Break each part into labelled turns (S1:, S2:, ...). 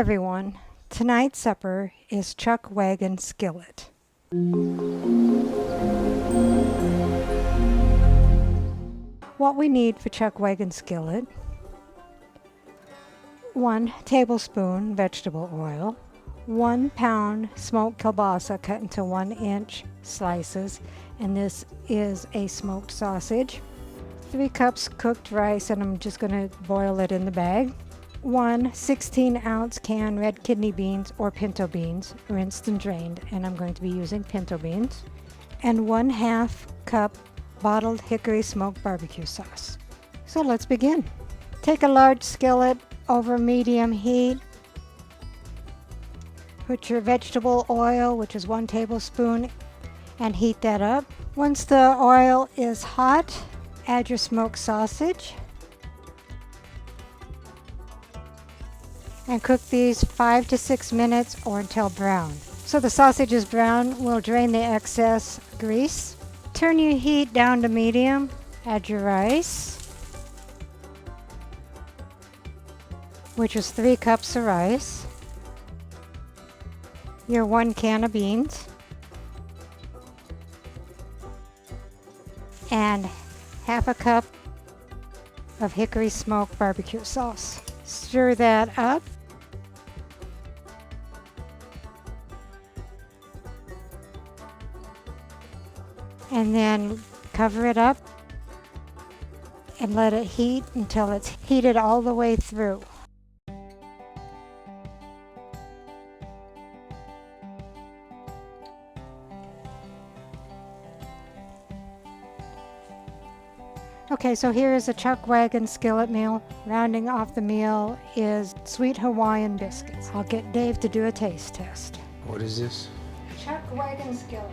S1: everyone. Tonight's supper is chuck wagon skillet. What we need for chuck wagon skillet: 1 tablespoon vegetable oil, 1 pound smoked kielbasa cut into 1-inch slices, and this is a smoked sausage, 3 cups cooked rice, and I'm just going to boil it in the bag, 1 16-ounce can red kidney beans or pinto beans, rinsed and drained, and I'm going to be using pinto beans, and 1/2 cup bottled hickory smoked barbecue sauce. So let's begin. Take a large skillet over medium heat. Put your vegetable oil, which is 1 tablespoon, and heat that up. Once the oil is hot, add your smoked sausage and cook these 5 to 6 minutes or until brown. So the sausage is brown, we'll drain the excess grease. Turn your heat down to medium. Add your rice, which is 3 cups of rice, your 1 can of beans, and 1/2 cup of hickory smoked barbecue sauce. Stir that up. And then cover it up and let it heat until it's heated all the way through. Okay, so here is a chuck wagon skillet meal. Rounding off the meal is sweet Hawaiian biscuits. I'll get Dave to do a taste test.
S2: What is this?
S1: Chuck wagon skillet.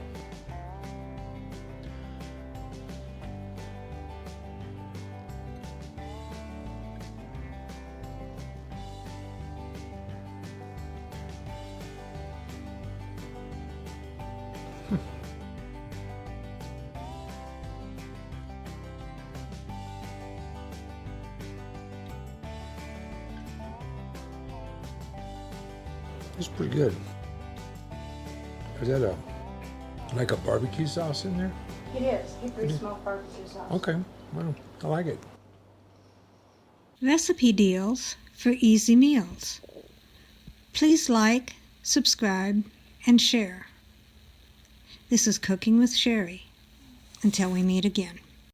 S2: It's pretty good. Is that like a barbecue sauce in there?
S1: It is hickory smoked barbecue sauce.
S2: Okay, well, I like it.
S3: Recipe deals for easy meals. Please like, subscribe, and share. This is Cooking with Sherry. Until we meet again.